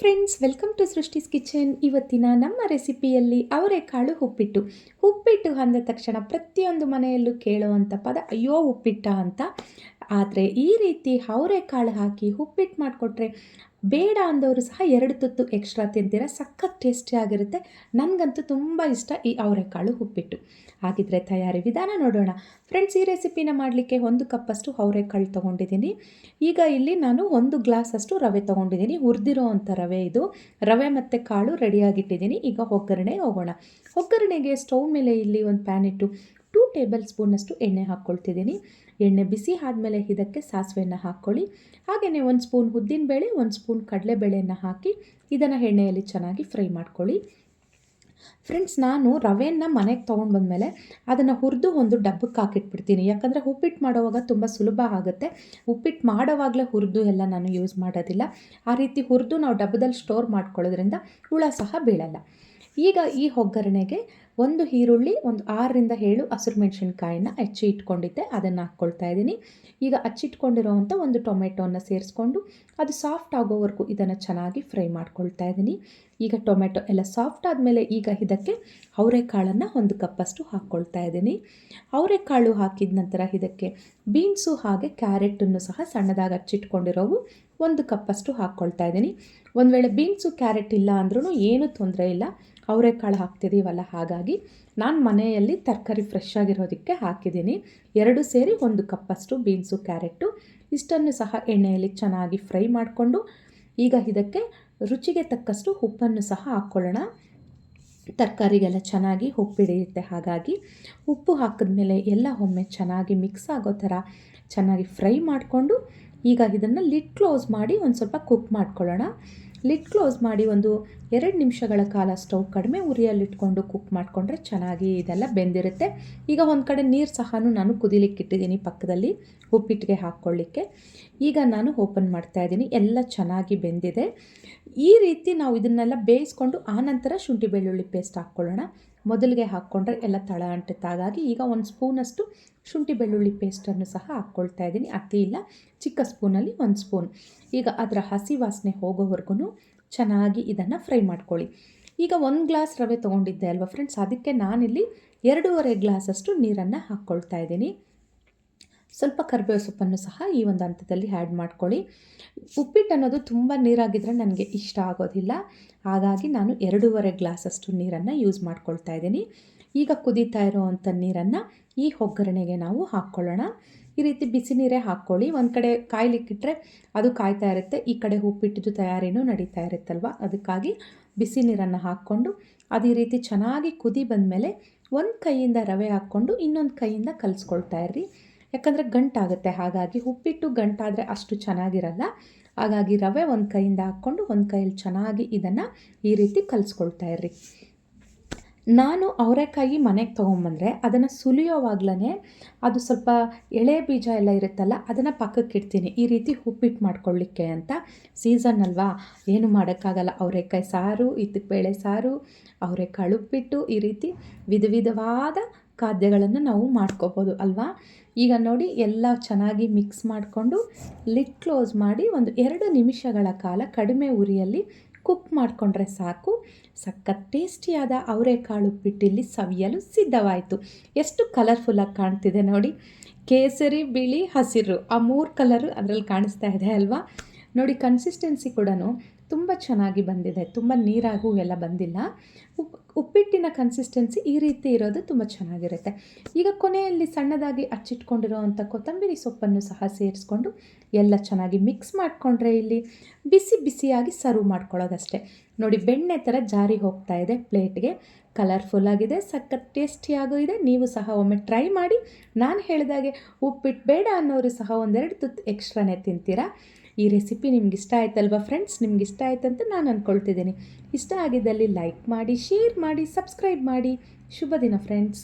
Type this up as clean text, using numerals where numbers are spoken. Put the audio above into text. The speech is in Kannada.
Friends, welcome to Srishti's kitchen. ಇವತ್ತಿನ ನಮ್ಮ ರೆಸಿಪಿಯಲ್ಲಿ ಅವರೆಕಾಳು ಉಪ್ಪಿಟ್ಟು ಅಂದ ತಕ್ಷಣ ಪ್ರತಿಯೊಂದು ಮನೆಯಲ್ಲೂ ಕೇಳುವಂಥ ಪದ ಅಯ್ಯೋ ಉಪ್ಪಿಟ್ಟ ಅಂತ. ಆದರೆ ಈ ರೀತಿ ಅವರೆಕಾಳು ಹಾಕಿ ಉಪ್ಪಿಟ್ಟು ಮಾಡಿಕೊಟ್ರೆ ಬೇಡ ಅಂದವರು ಸಹ 2 ತುತ್ತು ಎಕ್ಸ್ಟ್ರಾ ತಿಂತೀರ. ಸಖತ್ ಟೇಸ್ಟಿಯಾಗಿರುತ್ತೆ. ನನಗಂತೂ ತುಂಬ ಇಷ್ಟ ಈ ಅವರೆಕಾಳು ಉಪ್ಪಿಟ್ಟು. ಹಾಗಿದ್ರೆ ತಯಾರಿ ವಿಧಾನ ನೋಡೋಣ. ಫ್ರೆಂಡ್ಸ್, ಈ ರೆಸಿಪಿನ ಮಾಡಲಿಕ್ಕೆ 1 ಕಪ್ಪಷ್ಟು ಅವರೆಕಾಳು ತೊಗೊಂಡಿದ್ದೀನಿ. ಈಗ ಇಲ್ಲಿ ನಾನು 1 ಗ್ಲಾಸಷ್ಟು ರವೆ ತೊಗೊಂಡಿದ್ದೀನಿ. ಹುರಿದಿರೋ ಅಂಥ ರವೆ ಇದು. ರವೆ ಮತ್ತು ಕಾಳು ರೆಡಿಯಾಗಿಟ್ಟಿದ್ದೀನಿ. ಈಗ ಒಗ್ಗರಣೆ ಹೋಗೋಣ. ಒಗ್ಗರಣೆಗೆ ಸ್ಟವ್ ಮೇಲೆ ಇಲ್ಲಿ ಒಂದು ಪ್ಯಾನ್ ಇಟ್ಟು 2 ಟೇಬಲ್ ಸ್ಪೂನಷ್ಟು ಎಣ್ಣೆ ಹಾಕ್ಕೊಳ್ತಿದ್ದೀನಿ. ಎಣ್ಣೆ ಬಿಸಿ ಆದಮೇಲೆ ಇದಕ್ಕೆ ಸಾಸಿವೆಯನ್ನು ಹಾಕ್ಕೊಳ್ಳಿ. ಹಾಗೆಯೇ 1 ಸ್ಪೂನ್ ಉದ್ದಿನಬೇಳೆ, 1 ಸ್ಪೂನ್ ಕಡಲೆಬೇಳೆಯನ್ನು ಹಾಕಿ ಇದನ್ನು ಎಣ್ಣೆಯಲ್ಲಿ ಚೆನ್ನಾಗಿ ಫ್ರೈ ಮಾಡ್ಕೊಳ್ಳಿ. ಫ್ರೆಂಡ್ಸ್, ನಾನು ರವೆಯನ್ನು ಮನೆಗೆ ತೊಗೊಂಡು ಬಂದಮೇಲೆ ಅದನ್ನು ಹುರಿದು ಒಂದು ಡಬ್ಬಕ್ಕೆ ಹಾಕಿಟ್ಬಿಡ್ತೀನಿ. ಯಾಕಂದರೆ ಉಪ್ಪಿಟ್ಟು ಮಾಡೋವಾಗ ತುಂಬ ಸುಲಭ ಆಗುತ್ತೆ. ಉಪ್ಪಿಟ್ಟು ಮಾಡೋವಾಗಲೇ ಹುರಿದು ಎಲ್ಲ ನಾನು ಯೂಸ್ ಮಾಡೋದಿಲ್ಲ. ಆ ರೀತಿ ಹುರಿದು ನಾವು ಡಬ್ಬದಲ್ಲಿ ಸ್ಟೋರ್ ಮಾಡ್ಕೊಳ್ಳೋದ್ರಿಂದ ಹುಳ ಸಹ ಬೀಳಲ್ಲ. ಈಗ ಈ ಒಗ್ಗರಣೆಗೆ 1 ಈರುಳ್ಳಿ, ಒಂದು 6ರಿಂದ 7 ಹಸಿರು ಮೆಣಸಿನ್ಕಾಯಿನ ಹೆಚ್ಚಿ ಇಟ್ಕೊಂಡಿದ್ದೆ, ಅದನ್ನು ಹಾಕ್ಕೊಳ್ತಾ ಇದ್ದೀನಿ. ಈಗ ಹಚ್ಚಿಟ್ಕೊಂಡಿರೋವಂಥ 1 ಟೊಮೆಟೊನ ಸೇರಿಸ್ಕೊಂಡು ಅದು ಸಾಫ್ಟ್ ಆಗೋವರೆಗೂ ಇದನ್ನು ಚೆನ್ನಾಗಿ ಫ್ರೈ ಮಾಡ್ಕೊಳ್ತಾ ಇದ್ದೀನಿ. ಈಗ ಟೊಮೆಟೊ ಎಲ್ಲ ಸಾಫ್ಟ್ ಆದಮೇಲೆ ಈಗ ಇದಕ್ಕೆ ಅವರೆಕಾಳನ್ನು 1 ಕಪ್ಪಷ್ಟು ಹಾಕ್ಕೊಳ್ತಾ ಇದ್ದೀನಿ. ಅವರೆಕಾಳು ಹಾಕಿದ ನಂತರ ಇದಕ್ಕೆ ಬೀನ್ಸು ಹಾಗೆ ಕ್ಯಾರೆಟನ್ನು ಸಹ ಸಣ್ಣದಾಗಿ ಹಚ್ಚಿಟ್ಕೊಂಡಿರೋವು 1 ಕಪ್ಪಷ್ಟು ಹಾಕ್ಕೊಳ್ತಾ ಇದ್ದೀನಿ. ಒಂದು ವೇಳೆ ಬೀನ್ಸು ಕ್ಯಾರೆಟ್ ಇಲ್ಲ ಅಂದ್ರೂ ಏನೂ ತೊಂದರೆ ಇಲ್ಲ, ಅವರೆಕಾಳು ಹಾಕ್ತಿದ್ದೀವಲ್ಲ. ಹಾಗಾಗಿ ನಾನು ಮನೆಯಲ್ಲಿ ತರಕಾರಿ ಫ್ರೆಶ್ ಆಗಿರೋದಕ್ಕೆ ಹಾಕಿದ್ದೀನಿ. 2 ಸೇರಿ 1 ಕಪ್ಪಷ್ಟು ಬೀನ್ಸು ಕ್ಯಾರೆಟು ಇಷ್ಟನ್ನು ಸಹ ಎಣ್ಣೆಯಲ್ಲಿ ಚೆನ್ನಾಗಿ ಫ್ರೈ ಮಾಡಿಕೊಂಡು ಈಗ ಇದಕ್ಕೆ ರುಚಿಗೆ ತಕ್ಕಷ್ಟು ಉಪ್ಪನ್ನು ಸಹ ಹಾಕ್ಕೊಳ್ಳೋಣ. ತರಕಾರಿಗೆಲ್ಲ ಚೆನ್ನಾಗಿ ಉಪ್ಪು ಹಿಡಿಯುತ್ತೆ. ಹಾಗಾಗಿ ಉಪ್ಪು ಹಾಕಿದ್ಮೇಲೆ ಎಲ್ಲ ಒಮ್ಮೆ ಚೆನ್ನಾಗಿ ಮಿಕ್ಸ್ ಆಗೋ ಥರ ಚೆನ್ನಾಗಿ ಫ್ರೈ ಮಾಡಿಕೊಂಡು ಈಗ ಇದನ್ನು ಲಿಡ್ ಕ್ಲೋಸ್ ಮಾಡಿ ಒಂದು ಸ್ವಲ್ಪ ಕುಕ್ ಮಾಡ್ಕೊಳ್ಳೋಣ. ಲಿಡ್ ಕ್ಲೋಸ್ ಮಾಡಿ ಒಂದು 2 ನಿಮಿಷಗಳ ಕಾಲ ಸ್ಟವ್ ಕಡಿಮೆ ಉರಿಯಲ್ಲಿಟ್ಕೊಂಡು ಕುಕ್ ಮಾಡಿಕೊಂಡ್ರೆ ಚೆನ್ನಾಗಿ ಇದೆಲ್ಲ ಬೆಂದಿರುತ್ತೆ. ಈಗ ಒಂದು ಕಡೆ ನೀರು ಸಹ ನಾನು ಕುದಿಲಿಕ್ಕಿಟ್ಟಿದ್ದೀನಿ ಪಕ್ಕದಲ್ಲಿ ಉಪ್ಪಿಟ್ಟಿಗೆ ಹಾಕ್ಕೊಳ್ಳಿಕ್ಕೆ. ಈಗ ನಾನು ಓಪನ್ ಮಾಡ್ತಾಯಿದ್ದೀನಿ. ಎಲ್ಲ ಚೆನ್ನಾಗಿ ಬೆಂದಿದೆ. ಈ ರೀತಿ ನಾವು ಇದನ್ನೆಲ್ಲ ಬೇಯಿಸ್ಕೊಂಡು ಆನಂತರ ಶುಂಠಿ ಬೆಳ್ಳುಳ್ಳಿ ಪೇಸ್ಟ್ ಹಾಕ್ಕೊಳ್ಳೋಣ. ಮೊದಲಿಗೆ ಹಾಕ್ಕೊಂಡ್ರೆ ಎಲ್ಲ ತಳ ಅಂಟುತ್ತೆ. ಹಾಗಾಗಿ ಈಗ 1 ಸ್ಪೂನಷ್ಟು ಶುಂಠಿ ಬೆಳ್ಳುಳ್ಳಿ ಪೇಸ್ಟನ್ನು ಸಹ ಹಾಕ್ಕೊಳ್ತಾ ಇದ್ದೀನಿ. ಅತಿ ಇಲ್ಲ, ಚಿಕ್ಕ ಸ್ಪೂನಲ್ಲಿ 1 ಸ್ಪೂನ್. ಈಗ ಅದರ ಹಸಿ ವಾಸನೆ ಹೋಗೋವರೆಗೂ ಚೆನ್ನಾಗಿ ಇದನ್ನು ಫ್ರೈ ಮಾಡ್ಕೊಳ್ಳಿ. ಈಗ 1 ಗ್ಲಾಸ್ ರವೆ ತೊಗೊಂಡಿದ್ದೆ ಅಲ್ವಾ ಫ್ರೆಂಡ್ಸ್, ಅದಕ್ಕೆ ನಾನಿಲ್ಲಿ 2.5 ಗ್ಲಾಸಷ್ಟು ನೀರನ್ನು ಹಾಕ್ಕೊಳ್ತಾ ಇದ್ದೀನಿ. ಸ್ವಲ್ಪ ಕರಿಬೇವು ಸೊಪ್ಪನ್ನು ಸಹ ಈ ಒಂದು ಹಂತದಲ್ಲಿ ಆ್ಯಡ್ ಮಾಡ್ಕೊಳ್ಳಿ. ಉಪ್ಪಿಟ್ಟು ಅನ್ನೋದು ತುಂಬ ನೀರಾಗಿದ್ದರೆ ನನಗೆ ಇಷ್ಟ ಆಗೋದಿಲ್ಲ. ಹಾಗಾಗಿ ನಾನು 2.5 ಗ್ಲಾಸಷ್ಟು ನೀರನ್ನು ಯೂಸ್ ಮಾಡ್ಕೊಳ್ತಾ ಇದ್ದೀನಿ. ಈಗ ಕುದೀತಾ ಇರೋವಂಥ ನೀರನ್ನು ಈ ಒಗ್ಗರಣೆಗೆ ನಾವು ಹಾಕ್ಕೊಳ್ಳೋಣ. ಈ ರೀತಿ ಬಿಸಿ ನೀರೇ ಹಾಕ್ಕೊಳ್ಳಿ. ಒಂದು ಕಡೆ ಕಾಯ್ಲಿಕ್ಕಿಟ್ರೆ ಅದು ಕಾಯ್ತಾ ಇರುತ್ತೆ, ಈ ಕಡೆ ಉಪ್ಪಿಟ್ಟಿದ್ದು ತಯಾರಿನೂ ನಡೀತಾ ಇರುತ್ತಲ್ವ. ಅದಕ್ಕಾಗಿ ಬಿಸಿ ನೀರನ್ನು ಹಾಕ್ಕೊಂಡು ಅದು ಈ ರೀತಿ ಚೆನ್ನಾಗಿ ಕುದಿ ಬಂದಮೇಲೆ ಒಂದು ಕೈಯಿಂದ ರವೆ ಹಾಕ್ಕೊಂಡು ಇನ್ನೊಂದು ಕೈಯಿಂದ ಕಲಿಸ್ಕೊಳ್ತಾ ಇರ್ರಿ. ಯಾಕಂದರೆ ಗಂಟಾಗುತ್ತೆ. ಹಾಗಾಗಿ ಉಪ್ಪಿಟ್ಟು ಗಂಟಾದರೆ ಅಷ್ಟು ಚೆನ್ನಾಗಿರಲ್ಲ. ಹಾಗಾಗಿ ರವೆ ಒಂದು ಕೈಯಿಂದ ಹಾಕ್ಕೊಂಡು ಒಂದು ಕೈಯಲ್ಲಿ ಚೆನ್ನಾಗಿ ಇದನ್ನು ಈ ರೀತಿ ಕಲಿಸ್ಕೊಳ್ತಾ ಇರ್ರಿ. ನಾನು ಅವರೆಕಾಯಿ ಮನೆಗೆ ತೊಗೊಂಬಂದರೆ ಅದನ್ನು ಸುಲಿಯೋವಾಗ್ಲೇ ಅದು ಸ್ವಲ್ಪ ಎಳೆ ಬೀಜ ಎಲ್ಲ ಇರುತ್ತಲ್ಲ, ಅದನ್ನು ಪಕ್ಕಕ್ಕೆ ಇಡ್ತೀನಿ ಈ ರೀತಿ ಉಪ್ಪಿಟ್ಟು ಮಾಡ್ಕೊಳ್ಳಿಕ್ಕೆ ಅಂತ. ಸೀಸನ್ ಅಲ್ವಾ, ಏನು ಮಾಡೋಕ್ಕಾಗಲ್ಲ. ಅವರೆಕಾಯಿ ಸಾರು, ಇದಕ್ಕೆ ಬೇಳೆ ಸಾರು, ಅವರೆಕಾಳು ಉಪ್ಪಿಟ್ಟು, ಈ ರೀತಿ ವಿಧವಾದ ಖಾದ್ಯಗಳನ್ನು ನಾವು ಮಾಡ್ಕೋಬೋದು ಅಲ್ವಾ. ಈಗ ನೋಡಿ ಎಲ್ಲ ಚೆನ್ನಾಗಿ ಮಿಕ್ಸ್ ಮಾಡಿಕೊಂಡು ಲಿಡ್ ಕ್ಲೋಸ್ ಮಾಡಿ ಒಂದು 2 ನಿಮಿಷಗಳ ಕಾಲ ಕಡಿಮೆ ಉರಿಯಲ್ಲಿ ಕುಕ್ ಮಾಡಿಕೊಂಡ್ರೆ ಸಾಕು. ಸಖತ್ ಟೇಸ್ಟಿಯಾದ ಅವರೆಕಾಳು ಉಪ್ಪಿಟ್ಟಿಲ್ಲಿ ಸವಿಯಲು ಸಿದ್ಧವಾಯಿತು. ಎಷ್ಟು ಕಲರ್ಫುಲ್ಲಾಗಿ ಕಾಣ್ತಿದೆ ನೋಡಿ. ಕೇಸರಿ, ಬಿಳಿ, ಹಸಿರು ಆ 3 ಕಲರು ಅದರಲ್ಲಿ ಕಾಣಿಸ್ತಾ ಇದೆ ಅಲ್ವಾ. ನೋಡಿ, ಕನ್ಸಿಸ್ಟೆನ್ಸಿ ಕೂಡ ತುಂಬ ಚೆನ್ನಾಗಿ ಬಂದಿದೆ. ತುಂಬ ನೀರಾಗೂ ಎಲ್ಲ ಬಂದಿಲ್ಲ. ಉಪ್ಪಿಟ್ಟಿನ ಕನ್ಸಿಸ್ಟೆನ್ಸಿ ಈ ರೀತಿ ಇರೋದು ತುಂಬ ಚೆನ್ನಾಗಿರುತ್ತೆ. ಈಗ ಕೊನೆಯಲ್ಲಿ ಸಣ್ಣದಾಗಿ ಹಚ್ಚಿಟ್ಕೊಂಡಿರೋವಂಥ ಕೊತ್ತಂಬರಿ ಸೊಪ್ಪನ್ನು ಸಹ ಸೇರಿಸ್ಕೊಂಡು ಎಲ್ಲ ಚೆನ್ನಾಗಿ ಮಿಕ್ಸ್ ಮಾಡಿಕೊಂಡ್ರೆ ಇಲ್ಲಿ ಬಿಸಿ ಬಿಸಿಯಾಗಿ ಸರ್ವ್ ಮಾಡ್ಕೊಳ್ಳೋದಷ್ಟೇ. ನೋಡಿ, ಬೆಣ್ಣೆ ಥರ ಜಾರಿ ಹೋಗ್ತಾ ಇದೆ ಪ್ಲೇಟ್ಗೆ. ಕಲರ್ಫುಲ್ಲಾಗಿದೆ, ಸಖತ್ ಟೇಸ್ಟಿಯಾಗೂ ಇದೆ. ನೀವು ಸಹ ಒಮ್ಮೆ ಟ್ರೈ ಮಾಡಿ. ನಾನು ಹೇಳಿದಾಗೆ ಉಪ್ಪಿಟ್ಟು ಬೇಡ ಅನ್ನೋರು ಸಹ 1-2 ತುತ್ತು ಎಕ್ಸ್ಟ್ರಾನೇ ತಿಂತೀರಾ. ಈ ರೆಸಿಪಿ ನಿಮ್ಗೆ ಇಷ್ಟ ಆಯ್ತಲ್ವಾ ಫ್ರೆಂಡ್ಸ್? ನಿಮ್ಗೆ ಇಷ್ಟ ಆಯ್ತಂತ ನಾನು ಅಂದ್ಕೊಳ್ತಿದ್ದೀನಿ. ಇಷ್ಟ ಆಗಿದ್ದಲ್ಲಿ ಲೈಕ್ ಮಾಡಿ, ಶೇರ್ ಮಾಡಿ, ಸಬ್ಸ್ಕ್ರೈಬ್ ಮಾಡಿ. ಶುಭ ದಿನ ಫ್ರೆಂಡ್ಸ್.